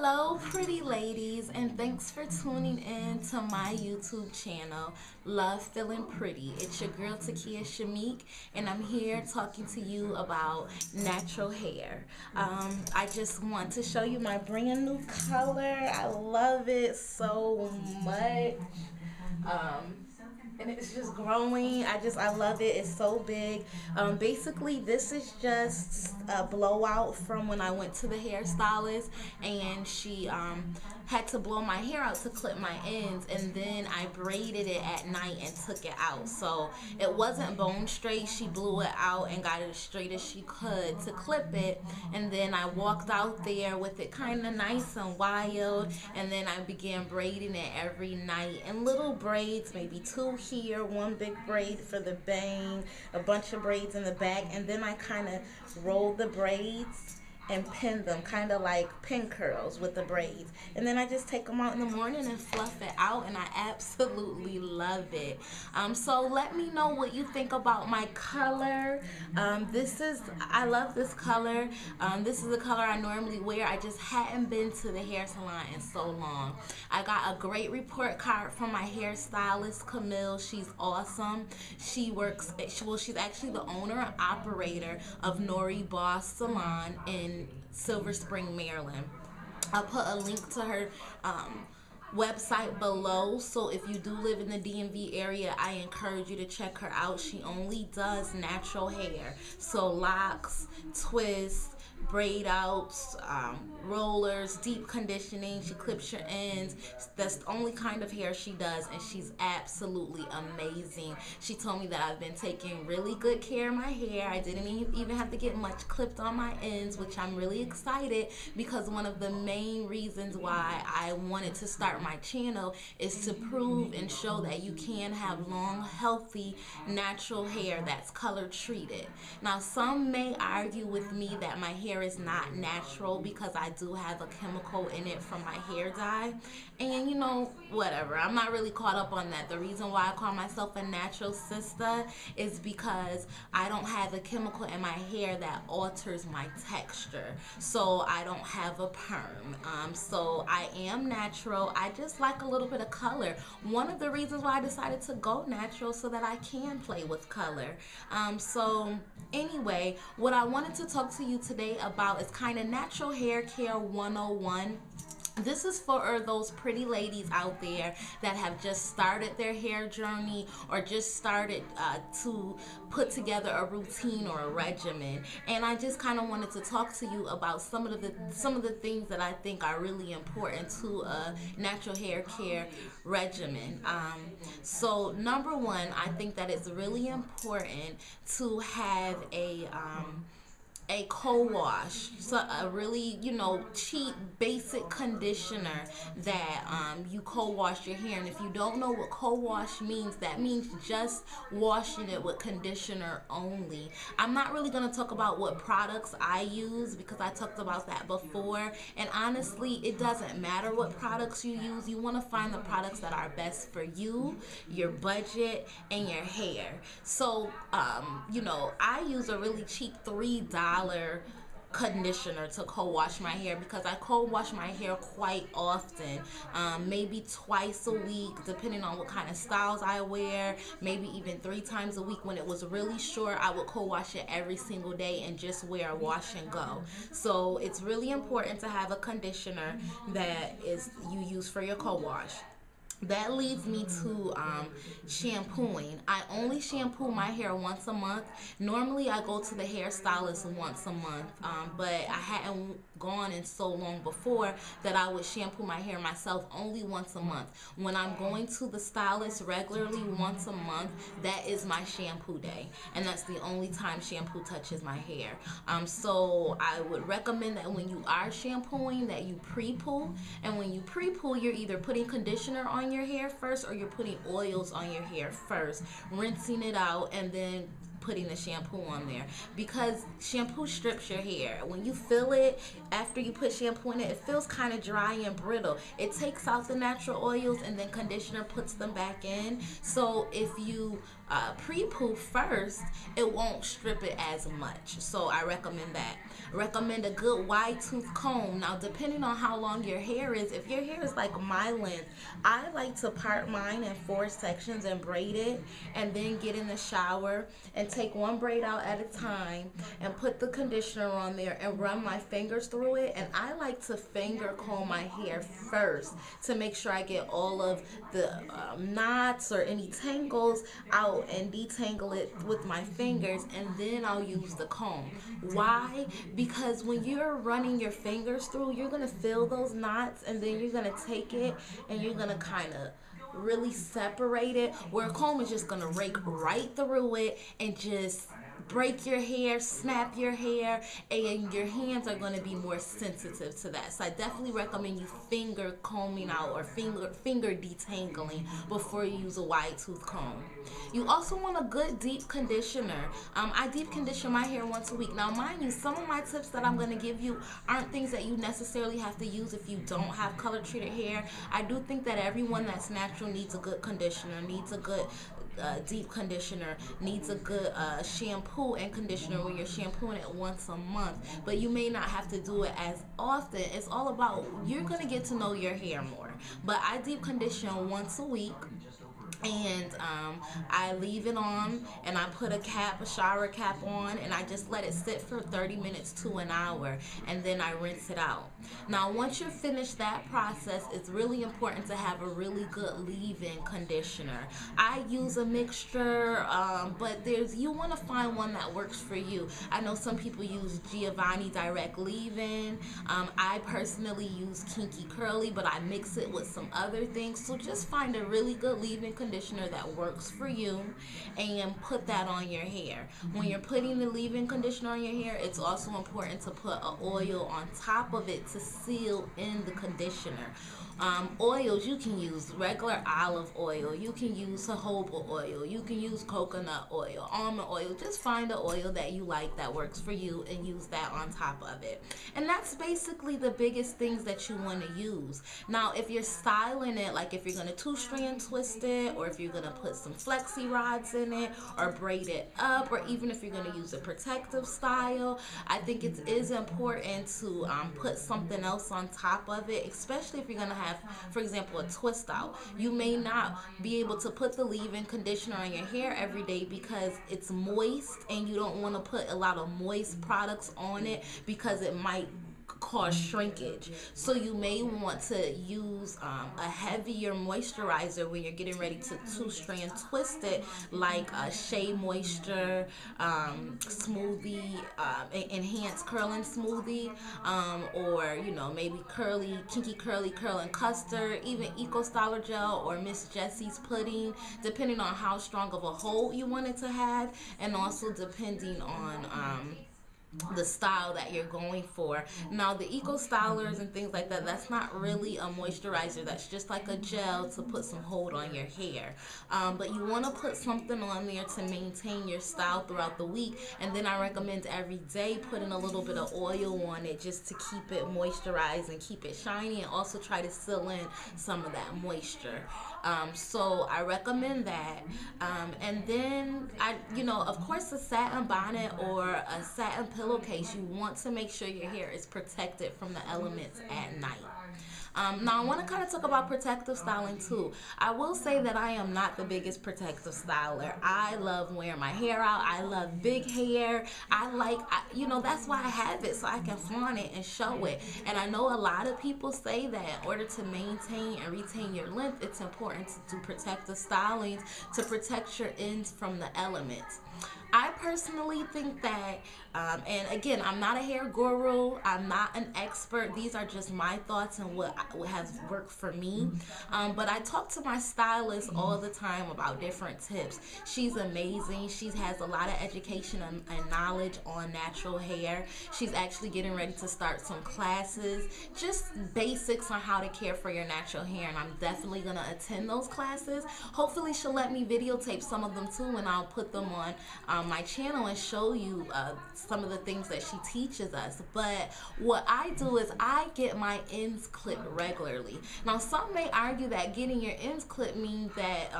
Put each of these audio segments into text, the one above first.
Hello pretty ladies, and thanks for tuning in to my YouTube channel, Love Feeling Pretty. It's your girl Takia Shamik, and I'm here talking to you about natural hair. I just want to show you my brand new color. I love it so much. And it's just growing. I love it. It's so big. Basically, this is just a blowout from when I went to the hairstylist, and she had to blow my hair out to clip my ends, and then I braided it at night and took it out. So it wasn't bone straight. She blew it out and got it as straight as she could to clip it, and then I walked out there with it kind of nice and wild, and then I began braiding it every night in little braids, maybe two here, one big braid for the bang, a bunch of braids in the back, and then I kind of rolled the braids and pin them, kind of like pin curls with the braids, and then I just take them out in the morning and fluff it out, and I absolutely love it. So let me know what you think about my color. I love this color. This is the color I normally wear. I just hadn't been to the hair salon in so long. I got a great report card from my hairstylist, Camille. She's awesome. She's actually the owner and operator of Nori Boss Salon in Silver Spring, Maryland. I'll put a link to her website below, so if you do live in the DMV area, I encourage you to check her out. She only does natural hair, so locks, twists, braid outs, rollers, deep conditioning. She clips your ends. That's the only kind of hair she does, and she's absolutely amazing. She told me that I've been taking really good care of my hair. I didn't even have to get much clipped on my ends, which I'm really excited, because one of the main reasons why I wanted to start my channel is to prove and show that you can have long, healthy, natural hair that's color treated. Now, some may argue with me that my hair is not natural because I do have a chemical in it from my hair dye, and you know, whatever, I'm not really caught up on that. The reason why I call myself a natural sister is because I don't have a chemical in my hair that alters my texture, so I don't have a perm. So I am natural. I just like a little bit of color. One of the reasons why I decided to go natural, so that I can play with color. So anyway, what I wanted to talk to you today about is kind of natural hair care 101. This is for those pretty ladies out there that have just started their hair journey, or just started to put together a routine or a regimen. And I just kind of wanted to talk to you about some of the things that I think are really important to a natural hair care regimen. So number one, I think that it's really important to have a co-wash, so a really, cheap basic conditioner that you co-wash your hair. And if you don't know what co-wash means, that means just washing it with conditioner only. I'm not really going to talk about what products I use, because I talked about that before, and honestly, it doesn't matter what products you use. You want to find the products that are best for you, your budget, and your hair. So I use a really cheap $3 conditioner to co-wash my hair, because I co-wash my hair quite often, maybe twice a week, depending on what kind of styles I wear, maybe even 3 times a week. When it was really short, I would co-wash it every single day and just wear a wash and go. So it's really important to have a conditioner that you use for your co-wash. That leads me to shampooing. I only shampoo my hair once a month. Normally I go to the hairstylist once a month, but I hadn't gone in so long before that I would shampoo my hair myself only once a month. When I'm going to the stylist regularly once a month, that is my shampoo day, and that's the only time shampoo touches my hair. So I would recommend that when you are shampooing, that you pre-poo, and when you pre-poo, you're either putting conditioner on your hair first, or you're putting oils on your hair first, rinsing it out, and then putting the shampoo on there, because shampoo strips your hair. When you feel it after you put shampoo in it, it feels kind of dry and brittle. It takes out the natural oils and then conditioner puts them back in. So if you pre-poo first, it won't strip it as much. So I recommend that. Recommend a good wide tooth comb. Now, depending on how long your hair is, if your hair is like my length, I like to part mine in 4 sections and braid it, and then get in the shower and take one braid out at a time and put the conditioner on there and run my fingers through it. And I like to finger comb my hair first to make sure I get all of the knots or any tangles out and detangle it with my fingers, and then I'll use the comb. Why? Because when you're running your fingers through, you're going to feel those knots, and then you're going to take it and you're going to kind of really separate it, where a comb is just going to rake right through it and just break your hair, snap your hair, and your hands are going to be more sensitive to that. So I definitely recommend you finger combing out or finger detangling before you use a wide tooth comb. You also want a good deep conditioner. I deep condition my hair once a week. Now, mind you, some of my tips that I'm going to give you aren't things that you necessarily have to use if you don't have color treated hair. I do think that everyone that's natural needs a good conditioner, needs a good deep conditioner, needs a good shampoo and conditioner when you're shampooing it once a month, but you may not have to do it as often. It's all about, you're going to get to know your hair more. But I deep condition once a week, and I leave it on, and I put a shower cap on, and I just let it sit for 30 minutes to an hour, and then I rinse it out. Now, once you're finished that process, it's really important to have a really good leave-in conditioner. I use a mixture, but you want to find one that works for you. I know some people use Giovanni Direct Leave-In. I personally use Kinky Curly, but I mix it with some other things. So just find a really good leave-in conditioner that works for you and put that on your hair. When you're putting the leave-in conditioner on your hair, it's also important to put an oil on top of it to seal in the conditioner. Oils, you can use regular olive oil, you can use jojoba oil, you can use coconut oil, almond oil. Just find an oil that you like that works for you and use that on top of it. And that's basically the biggest things that you want to use. Now, if you're styling it, like if you're going to 2-strand twist it, or if you're going to put some flexi rods in it, or braid it up, or even if you're going to use a protective style, I think it is important to put something else on top of it, especially if you're going to have, for example, a twist out. You may not be able to put the leave-in conditioner on your hair every day because it's moist, and you don't want to put a lot of moist products on it because it might cause shrinkage. So you may want to use a heavier moisturizer when you're getting ready to 2-strand twist it, like a Shea Moisture smoothie, enhanced curling smoothie, or maybe Kinky Curly Curl and Custard, even Eco Styler Gel or Miss Jessie's Pudding, depending on how strong of a hold you want it to have, and also depending on the style that you're going for. Now, the Eco Stylers and things like that, that's not really a moisturizer. That's just like a gel to put some hold on your hair. But you want to put something on there to maintain your style throughout the week. And then I recommend every day putting a little bit of oil on it just to keep it moisturized and keep it shiny, and also try to seal in some of that moisture. So I recommend that. And then of course, a satin bonnet or a satin pillowcase, you want to make sure your hair is protected from the elements at night. Now, I want to kind of talk about protective styling too. I will say that I am not the biggest protective styler. I love wearing my hair out. I love big hair. That's why I have it, so I can flaunt it and show it. And I know a lot of people say that in order to maintain and retain your length, it's important to do protective stylings to protect your ends from the elements. I personally think that, and again, I'm not a hair guru, I'm not an expert, these are just my thoughts and what has worked for me, but I talk to my stylist all the time about different tips. She's amazing. She has a lot of education and knowledge on natural hair. She's actually getting ready to start some classes, just basics on how to care for your natural hair, and I'm definitely going to attend in those classes. Hopefully she'll let me videotape some of them too, and I'll put them on my channel and show you some of the things that she teaches us. But what I do is I get my ends clipped regularly. Now some may argue that getting your ends clipped means that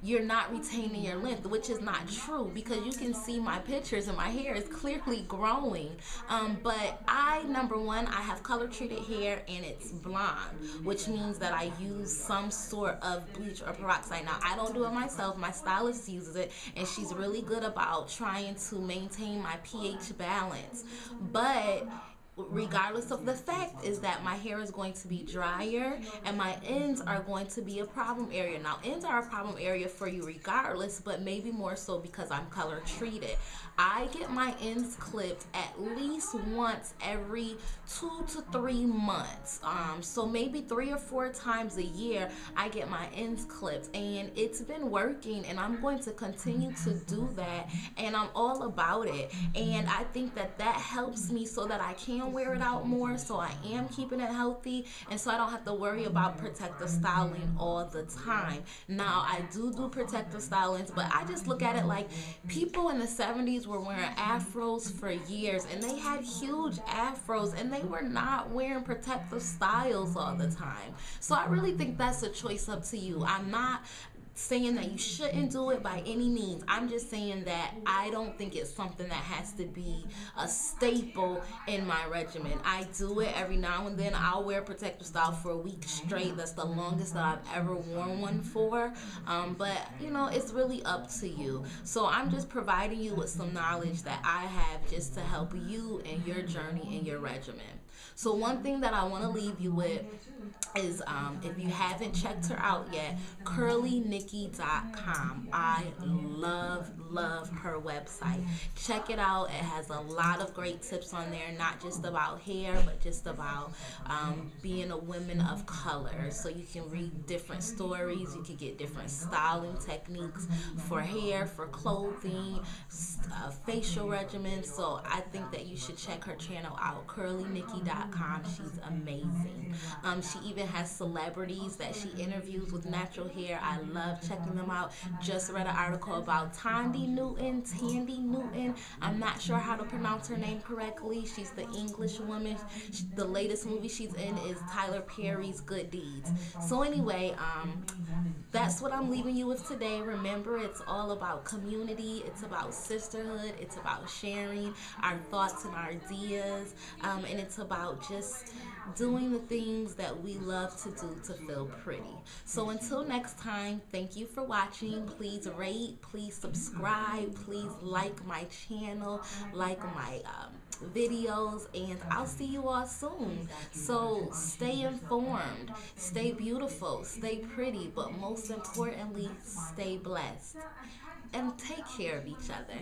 you're not retaining your length, which is not true, because you can see my pictures and my hair is clearly growing. But number one, I have color treated hair and it's blonde, which means that I use some sort of bleach or peroxide. Now I don't do it myself, my stylist uses it, and she's really good about trying to maintain my pH balance. But regardless of the fact is that my hair is going to be drier and my ends are going to be a problem area. Now ends are a problem area for you regardless, but maybe more so because I'm color treated. I get my ends clipped at least once every 2 to 3 months. So maybe 3 or 4 times a year I get my ends clipped, and it's been working, and I'm going to continue to do that, and I'm all about it. And I think that that helps me so that I can wear it out more, so I am keeping it healthy, and so I don't have to worry about protective styling all the time. Now I do protective stylings, but I just look at it like people in the 70s were wearing afros for years, and they had huge afros, and they were not wearing protective styles all the time. So I really think that's a choice up to you. I'm not saying that you shouldn't do it by any means. I'm just saying that I don't think it's something that has to be a staple in my regimen. I do it every now and then. I'll wear a protective style for a week straight. That's the longest that I've ever worn one for. But you know, it's really up to you. So I'm just providing you with some knowledge that I have just to help you in your journey in your regimen. So one thing that I want to leave you with is if you haven't checked her out yet, curlynikki.com. I love her website. Check it out. It has a lot of great tips on there, not just about hair, but just about being a woman of color. So you can read different stories, you can get different styling techniques for hair, for clothing, facial regimens. So I think that you should check her channel out, curlynikki.com. She's amazing. She even has celebrities that she interviews with natural hair. I love checking them out. Just read an article about Tandy Newton. I'm not sure how to pronounce her name correctly. She's the English woman. The latest movie she's in is Tyler Perry's Good Deeds. So anyway, that's what I'm leaving you with today. Remember, it's all about community. It's about sisterhood. It's about sharing our thoughts and our ideas. And it's about just doing the things that we love to do to feel pretty. So until next time, thank you for watching. Please rate, please subscribe, please like my channel, like my videos, and I'll see you all soon. So stay informed, stay beautiful, stay pretty, but most importantly, stay blessed. And take care of each other.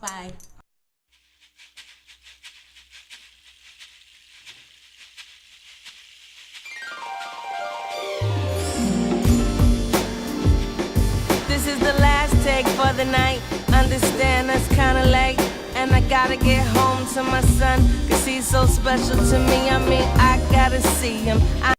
Bye. This is the last take for the night. Understand that's kinda late, and I gotta get home to my son, 'cause he's so special to me. I mean, I gotta see him.